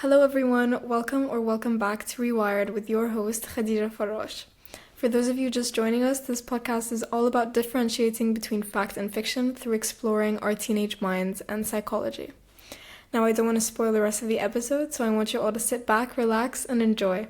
Hello everyone, welcome back to Rewired with your host Khadija Farosh. For those of you just joining us, this podcast is all about differentiating between fact and fiction through exploring our teenage minds and psychology. Now I don't want to spoil the rest of the episode, so I want you all to sit back, relax, and enjoy.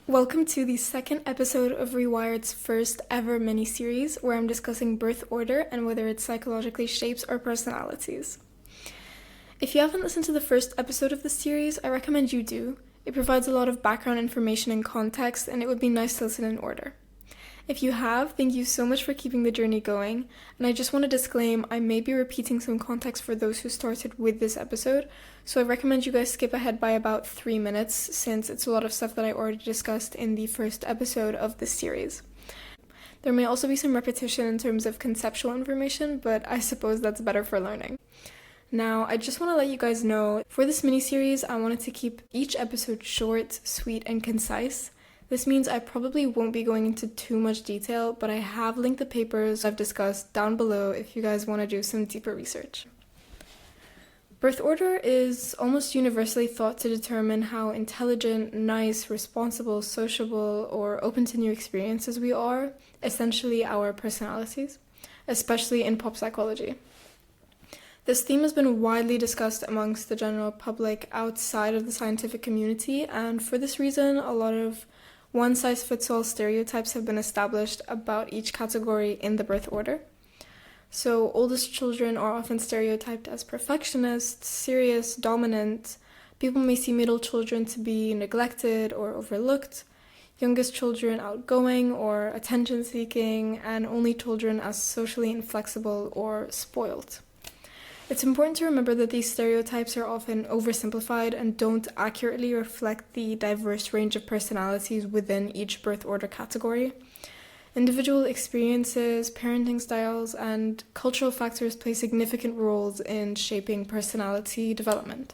Welcome to the second episode of Rewired's first ever mini-series where I'm discussing birth order and whether it psychologically shapes our personalities. If you haven't listened to the first episode of the series, I recommend you do. It provides a lot of background information and context, and it would be nice to listen in order. If you have, thank you so much for keeping the journey going, and I just want to disclaim I may be repeating some context for those who started with this episode, so I recommend you guys skip ahead by about 3 minutes since it's a lot of stuff that I already discussed in the first episode of this series. There may also be some repetition in terms of conceptual information, but I suppose that's better for learning. Now, I just want to let you guys know, for this mini-series, I wanted to keep each episode short, sweet, and concise. This means I probably won't be going into too much detail, but I have linked the papers I've discussed down below if you guys want to do some deeper research. Birth order is almost universally thought to determine how intelligent, nice, responsible, sociable, or open to new experiences we are, essentially our personalities, especially in pop psychology. This theme has been widely discussed amongst the general public outside of the scientific community, and for this reason, a lot of one-size-fits-all stereotypes have been established about each category in the birth order. So, oldest children are often stereotyped as perfectionists, serious, dominant. People may see middle children to be neglected or overlooked, youngest children outgoing or attention-seeking, and only children as socially inflexible or spoiled. It's important to remember that these stereotypes are often oversimplified and don't accurately reflect the diverse range of personalities within each birth order category. Individual experiences, parenting styles, and cultural factors play significant roles in shaping personality development.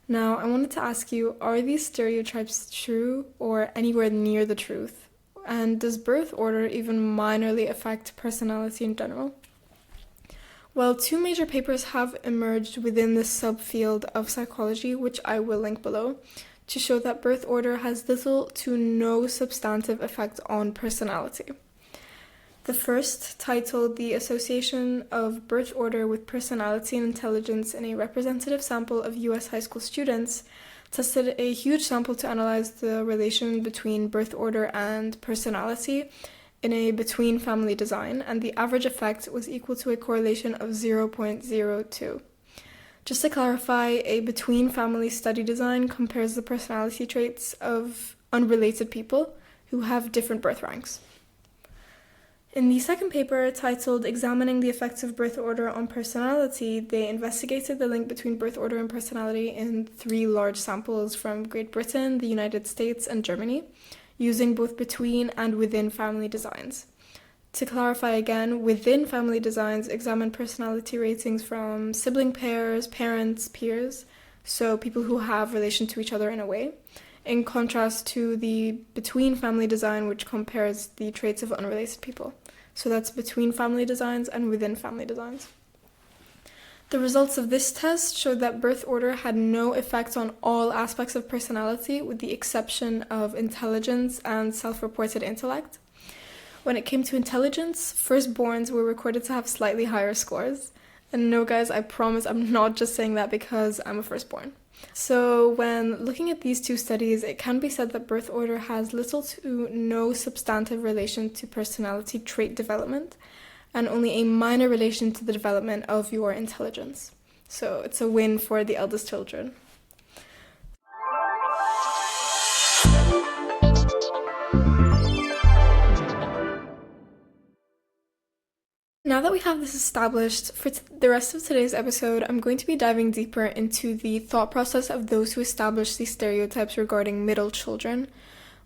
Now, I wanted to ask you, are these stereotypes true or anywhere near the truth? And does birth order even minorly affect personality in general? Well, 2 major papers have emerged within this subfield of psychology, which I will link below, to show that birth order has little to no substantive effect on personality. The first, titled The Association of Birth Order with Personality and Intelligence in a Representative Sample of U.S. High School Students, tested a huge sample to analyze the relation between birth order and personality in a between-family design, and the average effect was equal to a correlation of 0.02. Just to clarify, a between-family study design compares the personality traits of unrelated people who have different birth ranks. In the second paper, titled Examining the Effects of Birth Order on Personality, they investigated the link between birth order and personality in 3 large samples from Great Britain, the United States, and Germany, using both between and within family designs. To clarify again, within family designs examine personality ratings from sibling pairs, parents, peers, so people who have relation to each other in a way, in contrast to the between family design, which compares the traits of unrelated people. So that's between family designs and within family designs. The results of this test showed that birth order had no effect on all aspects of personality, with the exception of intelligence and self-reported intellect. When it came to intelligence, firstborns were recorded to have slightly higher scores. And no, guys, I promise I'm not just saying that because I'm a firstborn. So when looking at these 2 studies, it can be said that birth order has little to no substantive relation to personality trait development, and only a minor relation to the development of your intelligence. So it's a win for the eldest children. Now that we have this established, for the rest of today's episode, I'm going to be diving deeper into the thought process of those who establish these stereotypes regarding middle children,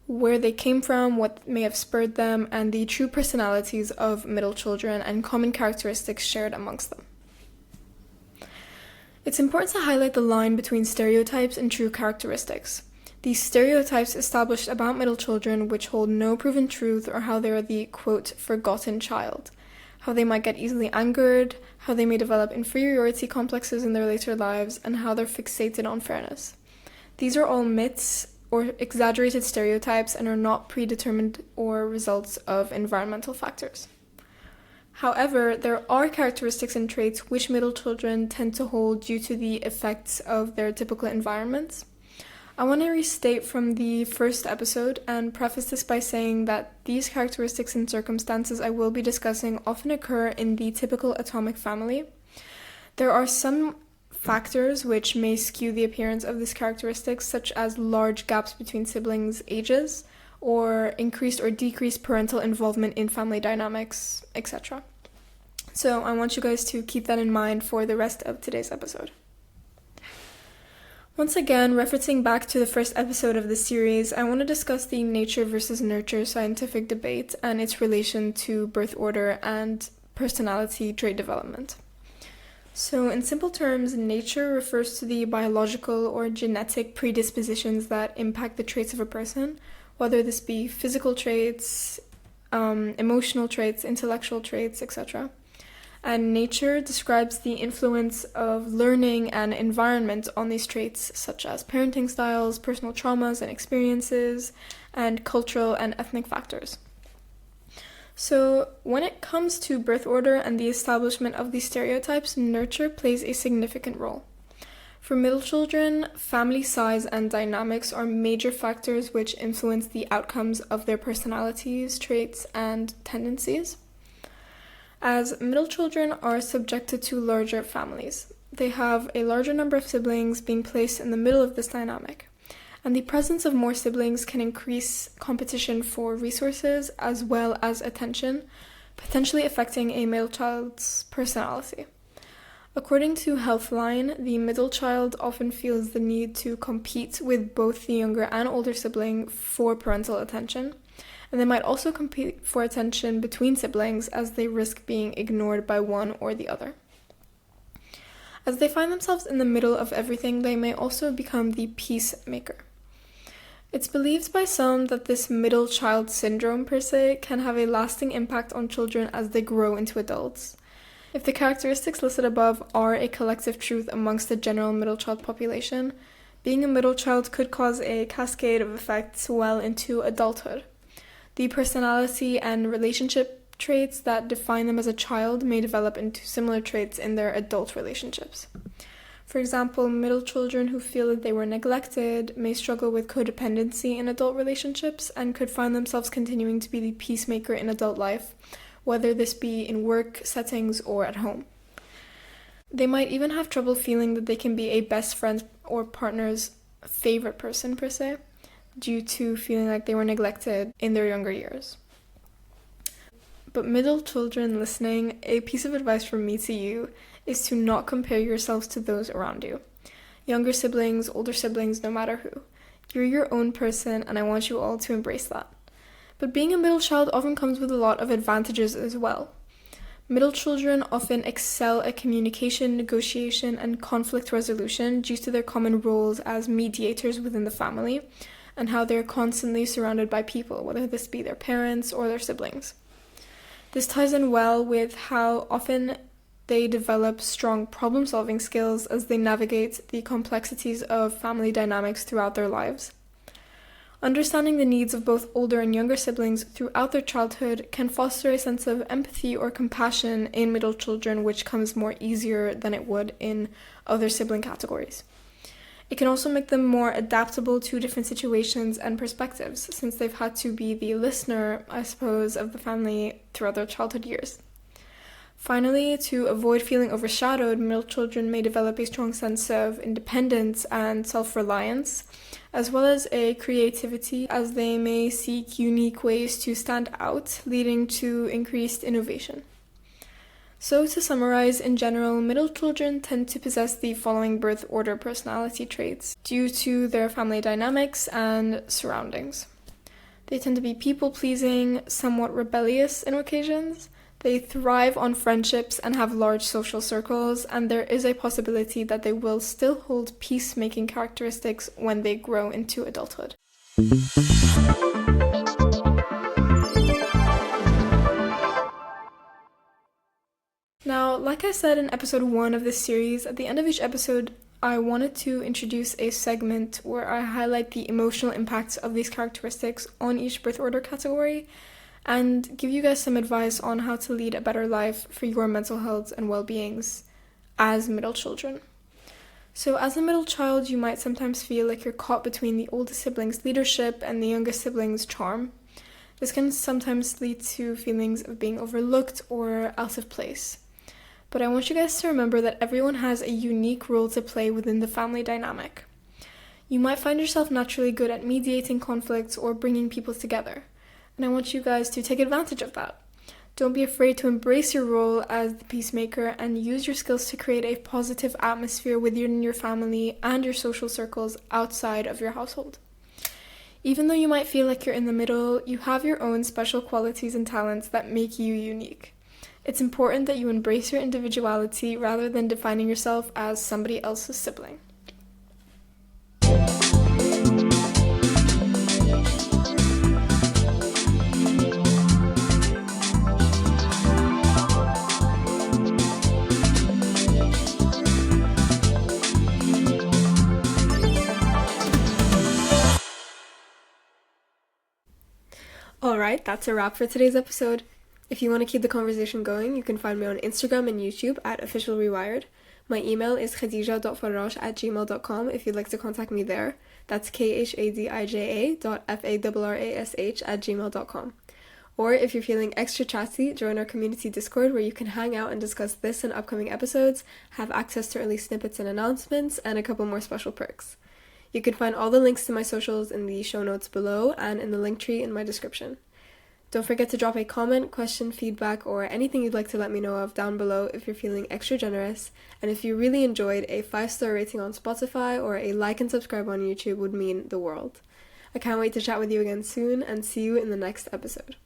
where they came from, what may have spurred them, and the true personalities of middle children and common characteristics shared amongst them. It's important to highlight the line between stereotypes and true characteristics. These stereotypes established about middle children which hold no proven truth or how they are the, quote, forgotten child, how they might get easily angered, how they may develop inferiority complexes in their later lives, and how they're fixated on fairness. These are all myths or exaggerated stereotypes and are not predetermined or results of environmental factors. However, there are characteristics and traits which middle children tend to hold due to the effects of their typical environments. I want to restate from the first episode and preface this by saying that these characteristics and circumstances I will be discussing often occur in the typical atomic family. There are some factors which may skew the appearance of these characteristics, such as large gaps between siblings' ages, or increased or decreased parental involvement in family dynamics, etc. So I want you guys to keep that in mind for the rest of today's episode. Once again, referencing back to the first episode of the series, I want to discuss the nature versus nurture scientific debate and its relation to birth order and personality trait development. So in simple terms, nature refers to the biological or genetic predispositions that impact the traits of a person, whether this be physical traits, emotional traits, intellectual traits, etc. And nature describes the influence of learning and environment on these traits, such as parenting styles, personal traumas and experiences, and cultural and ethnic factors. So when it comes to birth order and the establishment of these stereotypes, nurture plays a significant role. For middle children, family size and dynamics are major factors which influence the outcomes of their personalities, traits, and tendencies. As middle children are subjected to larger families, they have a larger number of siblings being placed in the middle of this dynamic, and the presence of more siblings can increase competition for resources as well as attention, potentially affecting a middle child's personality. According to Healthline, the middle child often feels the need to compete with both the younger and older sibling for parental attention, and they might also compete for attention between siblings as they risk being ignored by one or the other. As they find themselves in the middle of everything, they may also become the peacemaker. It's believed by some that this middle child syndrome per se can have a lasting impact on children as they grow into adults. If the characteristics listed above are a collective truth amongst the general middle child population, being a middle child could cause a cascade of effects well into adulthood. The personality and relationship traits that define them as a child may develop into similar traits in their adult relationships. For example, middle children who feel that they were neglected may struggle with codependency in adult relationships and could find themselves continuing to be the peacemaker in adult life, whether this be in work settings or at home. They might even have trouble feeling that they can be a best friend or partner's favorite person per se, due to feeling like they were neglected in their younger years. But middle children listening, a piece of advice from me to you is to not compare yourselves to those around you. Younger siblings, older siblings, no matter who. You're your own person, and I want you all to embrace that. But being a middle child often comes with a lot of advantages as well. Middle children often excel at communication, negotiation, and conflict resolution due to their common roles as mediators within the family, and how they're constantly surrounded by people, whether this be their parents or their siblings. This ties in well with how often they develop strong problem-solving skills as they navigate the complexities of family dynamics throughout their lives. Understanding the needs of both older and younger siblings throughout their childhood can foster a sense of empathy or compassion in middle children, which comes more easier than it would in other sibling categories. It can also make them more adaptable to different situations and perspectives, since they've had to be the listener, I suppose, of the family throughout their childhood years. Finally, to avoid feeling overshadowed, middle children may develop a strong sense of independence and self-reliance, as well as a creativity, as they may seek unique ways to stand out, leading to increased innovation. So to summarize, in general, middle children tend to possess the following birth order personality traits due to their family dynamics and surroundings. They tend to be people-pleasing, somewhat rebellious in occasions. They thrive on friendships and have large social circles, and there is a possibility that they will still hold peacemaking characteristics when they grow into adulthood. Now, like I said in episode 1 of this series, at the end of each episode, I wanted to introduce a segment where I highlight the emotional impacts of these characteristics on each birth order category and give you guys some advice on how to lead a better life for your mental health and well-beings as middle children. So as a middle child, you might sometimes feel like you're caught between the oldest sibling's leadership and the youngest sibling's charm. This can sometimes lead to feelings of being overlooked or out of place. But I want you guys to remember that everyone has a unique role to play within the family dynamic. You might find yourself naturally good at mediating conflicts or bringing people together, and I want you guys to take advantage of that. Don't be afraid to embrace your role as the peacemaker and use your skills to create a positive atmosphere within your family and your social circles outside of your household. Even though you might feel like you're in the middle, you have your own special qualities and talents that make you unique. It's important that you embrace your individuality rather than defining yourself as somebody else's sibling. Alright, that's a wrap for today's episode. If you want to keep the conversation going, you can find me on Instagram and YouTube at OfficialRewired. My email is khadija.farrash@gmail.com if you'd like to contact me there. That's khadija.farrash@gmail.com. Or if you're feeling extra chatty, join our community Discord where you can hang out and discuss this and upcoming episodes, have access to early snippets and announcements, and a couple more special perks. You can find all the links to my socials in the show notes below and in the Linktree in my description. Don't forget to drop a comment, question, feedback, or anything you'd like to let me know of down below if you're feeling extra generous. And if you really enjoyed, a 5-star rating on Spotify or a like and subscribe on YouTube would mean the world. I can't wait to chat with you again soon and see you in the next episode.